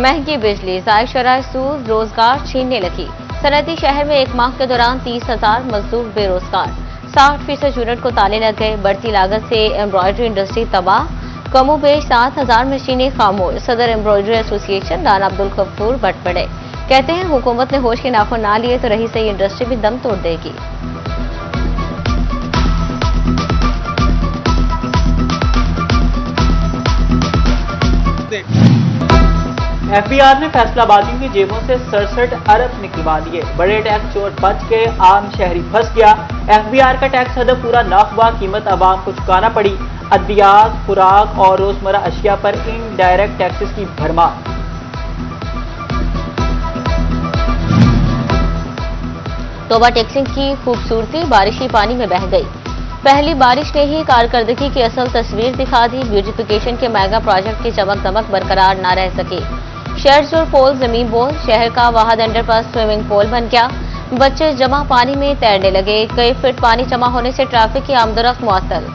महंगी बिजली, ज़ायद शराय सूद, रोजगार छीनने लगी। सनती शहर में एक माह के दौरान 30,000 मजदूर बेरोजगार, 60% यूनिट को ताले लग गए। बढ़ती लागत से एम्ब्रॉयडरी इंडस्ट्री तबाह, कमोबेश 7,000 मशीनें खामोश। सदर एम्ब्रॉयडरी एसोसिएशन राना अब्दुल गफूर भट पड़े, कहते हैं हुकूमत ने होश के नाखून ना लिए तो रही सही इंडस्ट्री भी दम तोड़ देगी। एफबीआर ने फैसलाबादियों की जेबों से 67 अरब निकलवा लिए। बड़े टैक्स चोर बच के आम शहरी फंस गया। एफबीआर का टैक्स हदफ पूरा ना हुआ, कीमत आवाम को चुकाना पड़ी। अद्वियात, खुराक और रोजमर्रा अशिया पर इनडायरेक्ट टैक्सेस की भरमार। तोबा टैक्सिंग की खूबसूरती बारिशी पानी में बह गई। पहली बारिश ने ही कारकर्दगी की असल तस्वीर दिखा दी। ब्यूटिफिकेशन के मेगा प्रोजेक्ट की चमक दमक बरकरार न रह सकी। शहर पोल जमीन बोल, शहर का वाहद अंडरपास स्विमिंग पूल बन गया। बच्चे जमा पानी में तैरने लगे। कई फीट पानी जमा होने से ट्रैफिक की आमदोरफ्त मुअत्तल।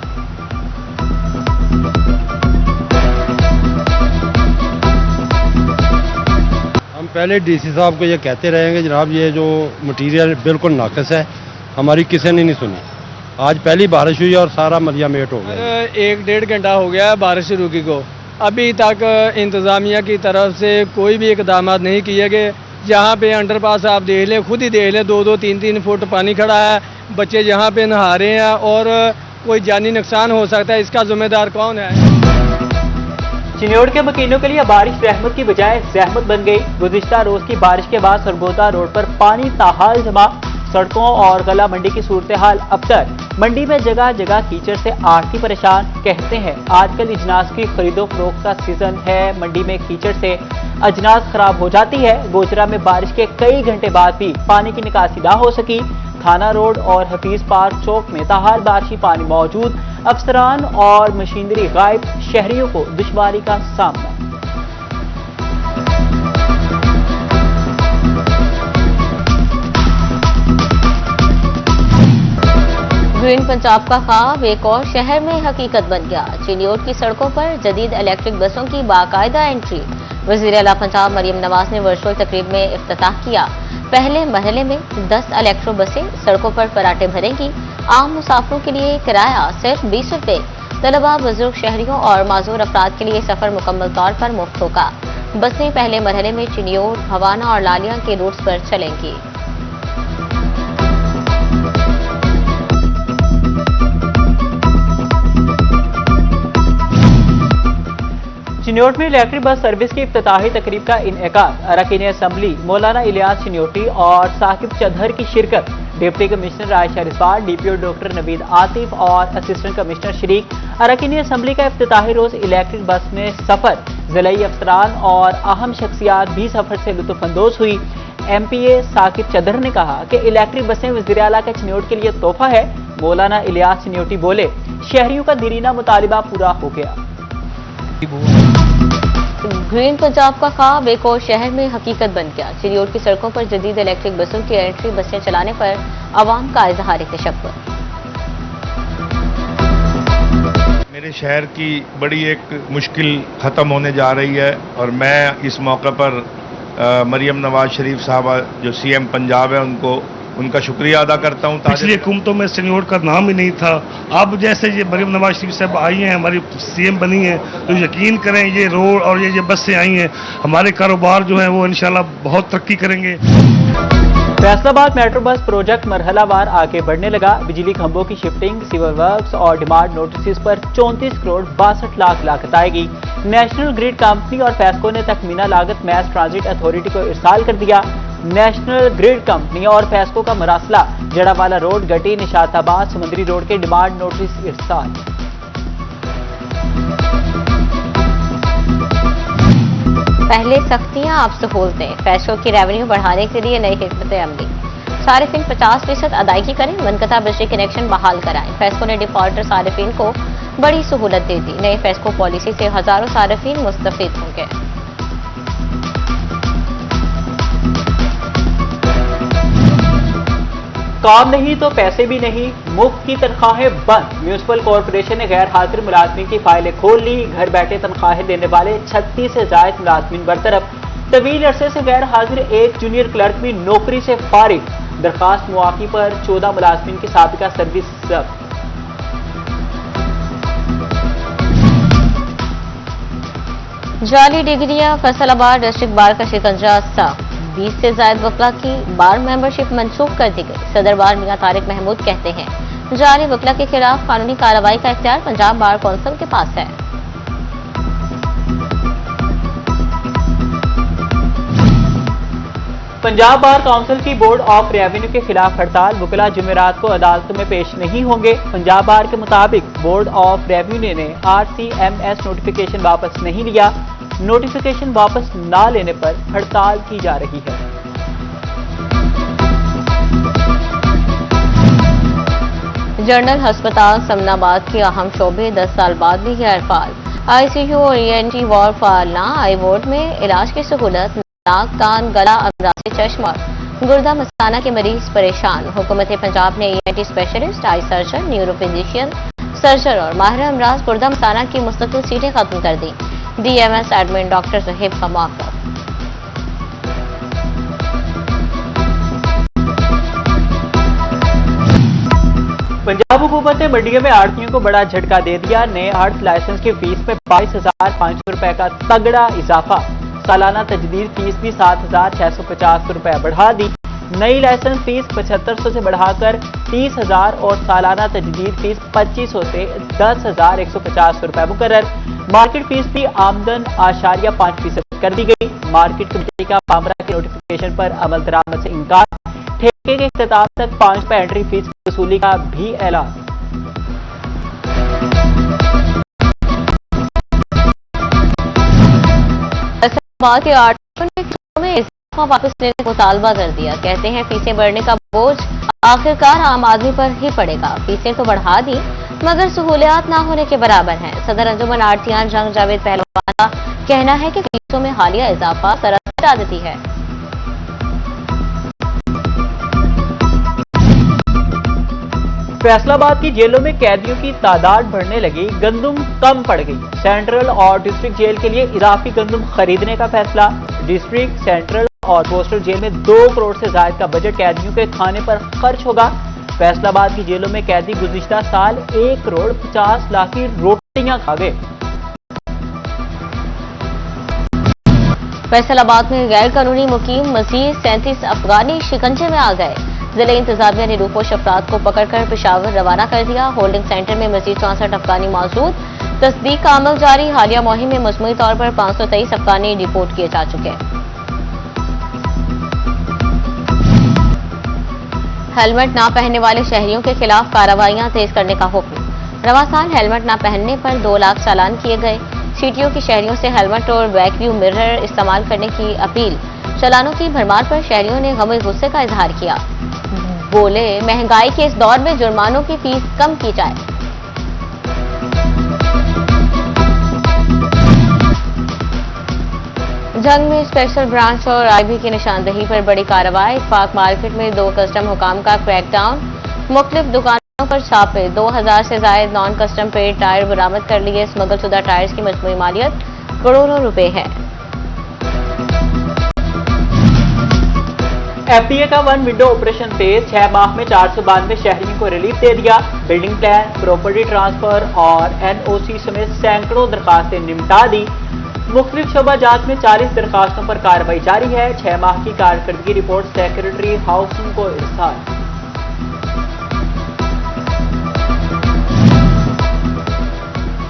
हम पहले डीसी साहब को ये कहते रहेंगे जनाब ये जो मटीरियल बिल्कुल नाकस है, हमारी किसी ने नहीं सुनी। आज पहली बारिश हुई और सारा मलिया मेट हो गया। 1-1.5 घंटा हो गया बारिश रुकी को, अभी तक इंतजामिया की तरफ से कोई भी इकदाम नहीं किए गए। जहाँ पे अंडरपास आप देख लें, खुद ही देख लें, 2-2, 3-3 फुट पानी खड़ा है। बच्चे जहाँ पे नहा रहे हैं और कोई जानी नुकसान हो सकता है, इसका जिम्मेदार कौन है? चिन्योट के मकीनों के लिए बारिश रहमत की बजाय जहमत बन गई। गुज़िश्ता रोज की बारिश के बाद सरगोदा रोड पर पानी ताहाल जमा। सड़कों और गला मंडी की सूरत हाल अबतर। मंडी में जगह जगह कीचड़ से आढ़ती परेशान। कहते हैं आजकल अजनास की खरीदो फरोख्त का सीजन है। मंडी में कीचड़ से अजनास खराब हो जाती है। गोजरा में बारिश के कई घंटे बाद भी पानी की निकासी ना हो सकी। थाना रोड और हफीज पार्क चौक में ताहाल बारिशी पानी मौजूद। अफसरान और मशीनरी गायब, शहरियों को दुश्वारी का सामना। ग्रीन पंजाब का ख्वाब एक और शहर में हकीकत बन गया। चिन्योट की सड़कों पर जदीद इलेक्ट्रिक बसों की बाकायदा एंट्री। वज़ीर आला पंजाब मरियम नवाज ने वर्चुअल तकरीब में इफ्तिताह किया। पहले मरहले में 10 इलेक्ट्रो बसें सड़कों पर पराठे भरेंगी। आम मुसाफिरों के लिए किराया सिर्फ 20 रुपये। तलबा, बुजुर्ग, शहरियों और माजूर अफराद के लिए सफर मुकम्मल तौर पर मुफ्त होगा। बसें पहले मरहले में चिन्योट, हवाना और लालिया के रूट्स पर चलेंगी। चिन्योट में इलेक्ट्रिक बस सर्विस की इफ्तिताही तकरीब का इनेकाद। अरकान असम्बली मौलाना इलियास चिन्योटी और साकिब चौधर की शिरकत। Deputy commissioner Ayesha Rizwan, DPO doctor Naveed Atif और असिस्टेंट कमिश्नर शरीक। अरकान असम्बली का इफ्तिताही रोज इलेक्ट्रिक बस में सफर। जिलाई अफसरान और अहम शख्सियात भी सफर से लुत्फानंदोज हुई। MPA साकिब चौधर ने कहा कि इलेक्ट्रिक बसें वज़ीर आला का चिन्योट के लिए तोहफा है। मौलाना इलियास चिन्योटी बोले, शहरियों का दीरीना मुतालिबा पूरा हो गया। ग्रीन पंजाब का ख्वाब एक और शहर में हकीकत बन गया। चिन्योट की सड़कों पर जदीद इलेक्ट्रिक बसों की एंट्री बसें चलाने पर आवाम का इजहार तशक्कुर। मेरे शहर की बड़ी एक मुश्किल ख़त्म होने जा रही है और मैं इस मौके पर मरियम नवाज शरीफ साहबा जो CM पंजाब है उनका शुक्रिया अदा करता हूँ। पिछली हुकूमतों में चिन्योट का नाम ही नहीं था। अब जैसे ये मरियम नवाज शरीफ साहब आई हैं, हमारी CM बनी है, तो यकीन करें ये रोड और ये बसें आई हैं, हमारे कारोबार जो है वो इंशाल्लाह बहुत तरक्की करेंगे। फैसलाबाद मेट्रो बस प्रोजेक्ट मरहलावार आगे बढ़ने लगा। बिजली खंभों की शिफ्टिंग, सिविल वर्क्स और डिमांड नोटिस पर 34 करोड़ 62 लाख लागत आएगी। नेशनल ग्रिड कंपनी और फैस्को ने तखमीना लागत मैस ट्रांजिट अथॉरिटी को इरसाल कर दिया। नेशनल ग्रिड कंपनी और फैस्को का मरासला। जड़ावाला रोड, गटी, निशाताबाद, समुद्री रोड के डिमांड नोटिस इरसाल। पहले सख्तियां, अब सहूलतें। फैसलों की रेवेन्यू बढ़ाने के लिए नई हिकमत अमली। सारिफिन 50% अदायगी करें, मनकता बिजली कनेक्शन बहाल कराएं। फैसको ने डिफॉल्टर सारिफिन को बड़ी सहूलत दे दी। नई फैसको पॉलिसी से हजारों सारिफिन मुस्तफीद होंगे। काम नहीं तो पैसे भी नहीं, मुफ्त की तनख्वाहें बंद। म्यूनिसिपल कॉरपोरेशन ने गैर हाजिर मुलाजमीन की फाइलें खोल ली। घर बैठे तनख्वाहें देने वाले 36 से जायद मुलाजमीन बरतरफ। तवील अरसे से गैर हाजिर एक जूनियर क्लर्क भी नौकरी से फारिग। दरखास्त मुआफ़ी पर 14 मुलाजमीन की साबिका सर्विस जब्त। जाली डिग्रियां, फैसलाबाद डिस्ट्रिक्ट बार का शिकंजा साफ। 20 से ज्यादा वकला की बार मेंबरशिप मंसूख कर दी गई। सदर बार मियां तारिक महमूद कहते हैं जाली वकला के खिलाफ कानूनी कार्रवाई का इख्तियार पंजाब बार कौंसिल के पास है। पंजाब बार काउंसिल की बोर्ड ऑफ रेवेन्यू के खिलाफ हड़ताल। वकला जुमेरात को अदालतों में पेश नहीं होंगे। पंजाब बार के मुताबिक बोर्ड ऑफ रेवेन्यू ने RCMS नोटिफिकेशन वापस नहीं लिया। नोटिफिकेशन वापस ना लेने पर हड़ताल की जा रही है। जनरल अस्पताल समनाबाद के अहम शोबे 10 साल बाद भी गैरफाल। ICU और ENT वार्ड फाल ना। आई वार्ड में इलाज की सहूलत। नाक, कान, गला, अमराज चश्मा, गुर्दा मस्ताना के मरीज परेशान। हुकूमत पंजाब ने ENT specialist, eye surgeon, neuro physician, surgeon और माहिर अमराज गुर्दा मस्ताना की मुस्तकिल सीटें खत्म कर दी। DMS एडमिन डॉक्टर साहिब का मौका। पंजाब हुकूमत ने मंडियों में आड़तियों को बड़ा झटका दे दिया। नए आड़त लाइसेंस की फीस में 22,500 रुपए का तगड़ा इजाफा। सालाना तजदीद फीस भी 7,650 रुपए बढ़ा दी। नई लाइसेंस फीस 7500 से बढ़ाकर 30,000 और सालाना तजदीद फीस 2500 से 10,150 रुपए मुकर्रर। मार्केट फीस भी आमदन *5% कर दी गई। मार्केट कमेटी का मामला के नोटिफिकेशन पर अमल दरामद से इनकार। ठेके के इख्तिताम तक 5 रुपए एंट्री फीस वसूली का भी ऐलान। फैसलाबाद के आर्टिकल में इजाफा वापस लेने को मुतालबा कर दिया। कहते हैं फीसें बढ़ने का बोझ आखिरकार आम आदमी पर ही पड़ेगा। फीसें तो बढ़ा दी मगर सहूलियात ना होने के बराबर हैं। सदर अंजुमन आड़तियान जंग जावेद पहलवान का कहना है कि फीसों में हालिया इजाफा सरासर आदती है। फैसलाबाद की जेलों में कैदियों की तादाद बढ़ने लगी। गंदुम कम पड़ गई। सेंट्रल और डिस्ट्रिक्ट जेल के लिए इजाफी गंदुम खरीदने का फैसला। डिस्ट्रिक्ट, सेंट्रल और कोस्टल जेल में 2 करोड़ से ज्यादा का बजट कैदियों के खाने पर खर्च होगा। फैसलाबाद की जेलों में कैदी गुज़िश्ता साल 1 करोड़ 50 लाख की रोटियां खा गए। फैसलाबाद में गैर कानूनी मुकीम मजीद 37 अफगानी शिकंजे में आ गए। जिले इंतजामिया ने रूपोश अफराद को पकड़कर पेशावर रवाना कर दिया। होल्डिंग सेंटर में मजीद 64 अफगानी मौजूद। तस्दीक का अमल जारी। हालिया मुहिम में मजमूई तौर पर 523 अफगानी रिपोर्ट किए जा चुके हैं। हेलमेट ना पहनने वाले शहरियों के खिलाफ कार्रवाइयां तेज करने का हुक्म। रवा साल हेलमेट ना पहनने पर 2 लाख चालान किए गए। सीटीओ की शहरियों से हेलमेट और बैक व्यू मिरर इस्तेमाल करने की अपील। चालानों की भरमार पर शहरियों ने गमे गुस्से का इजहार किया। बोले महंगाई के इस दौर में जुर्मानों की फीस कम की जाए। जंग में स्पेशल ब्रांच और IB की निशानदेही पर बड़ी कार्रवाई। इत्तेफाक मार्केट में 2 कस्टम हुकाम का क्रैकडाउन। मुख्तलिफ दुकानों पर छापे। 2000 से ज्यादा नॉन कस्टम पेड टायर बरामद कर लिए। स्मगलशुदा टायर्स की मजमूई मालियत करोड़ों रुपए है। FDA का 1 विंडो ऑपरेशन तेज। 6 माह में 492 शहरियों को रिलीफ दे दिया। बिल्डिंग प्लान, प्रॉपर्टी ट्रांसफर और NOC समेत सैकड़ों दरखास्तें निपटा दी। मुख्तलिफ शोबाजात में 40 दरखास्तों पर कार्रवाई जारी है। 6 माह की कारकर्दगी रिपोर्ट सेक्रेटरी हाउसिंग को इरसाल।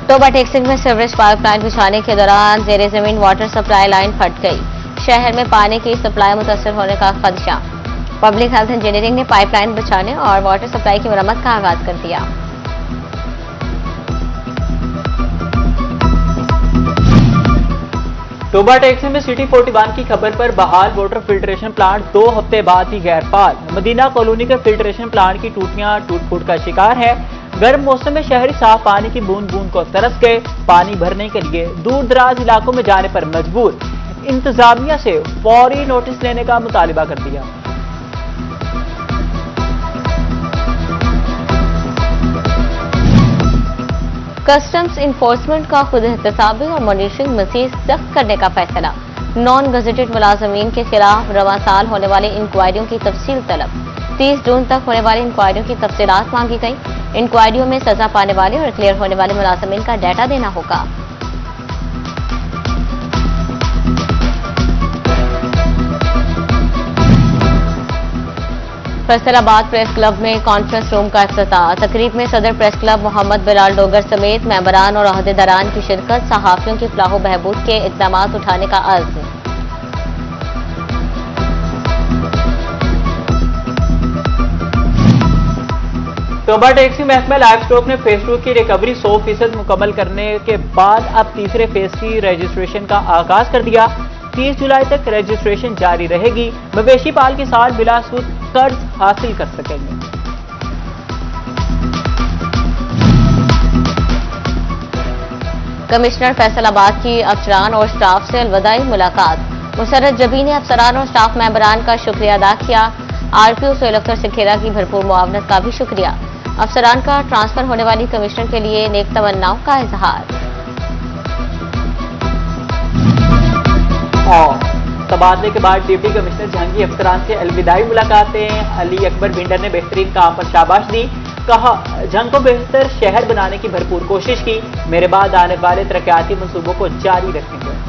तोबा टेक्सिंग में सीवरेज पाइपलाइन बिछाने के दौरान जेर जमीन वाटर सप्लाई लाइन फट गई। शहर में पानी की सप्लाई मुतासर होने का खदशा। पब्लिक हेल्थ इंजीनियरिंग ने पाइपलाइन बिछाने और वाटर सप्लाई की मरम्मत का आगाज कर दिया। तोबा टैक्सी में सिटी 41 की खबर पर बहाल वाटर फिल्ट्रेशन प्लांट 2 हफ्ते बाद ही गैरफाल। मदीना कॉलोनी के फिल्ट्रेशन प्लांट की टूटियां टूट-फूट का शिकार है। गर्म मौसम में शहरी साफ पानी की बूंद बूंद को तरस गए। पानी भरने के लिए दूर दराज इलाकों में जाने पर मजबूर। इंतजामिया से फौरी नोटिस लेने का मुतालिबा कर दिया। कस्टम्स इन्फोर्समेंट का खुद एहतसाबी और मॉनिटरिंग मजीद सख्त करने का फैसला। नॉन गजेटेड मुलाजमीन के खिलाफ रवा साल होने वाली इंक्वायरियों की तफसील तलब। 30 जून तक होने वाली इंक्वायरियों की तफसीलात मांगी गई। इंक्वायरियों में सजा पाने वाले और क्लियर होने वाले मुलाजमीन का डाटा देना होगा। फैसलाबाद प्रेस क्लब में कॉन्फ्रेंस रूम का इफ्तिताह। तकरीब में सदर प्रेस क्लब मोहम्मद बिलाल डोगर समेत मेंबरान और अहदेदारान की शिरकत। सहाफियों की फलाह बहबूद के इकदाम उठाने का अर्ज। तोबा टैक्सी महकमा लाइव स्टॉक ने फेज 2 की रिकवरी 100% मुकम्मल करने के बाद अब तीसरे फेज की रजिस्ट्रेशन का आगाज कर दिया। 30 जुलाई तक रजिस्ट्रेशन जारी रहेगी। मवेशी पाल किसान बिला सूद कर्ज हासिल कर सकेंगे। कमिश्नर फैसलाबाद की अफसरान और स्टाफ से अलविदाई मुलाकात। मुसर्रत जबी ने अफसरान और स्टाफ मेंबरान का शुक्रिया अदा किया। आरपीओ सोहेल अख्तर सिखेरा की भरपूर मुआवनत का भी शुक्रिया। अफसरान का ट्रांसफर होने वाली कमिश्नर के लिए नेक तमन्नाओं का इजहार। और तबादले के बाद डिप्टी कमिश्नर जहांगीर अफसरान से अलविदाई मुलाकातें। अली अकबर भिंडर ने बेहतरीन काम पर शाबाश दी। कहा, जंग को बेहतर शहर बनाने की भरपूर कोशिश की। मेरे बाद आने वाले तरक्याती मंसूबों को जारी रखेंगे।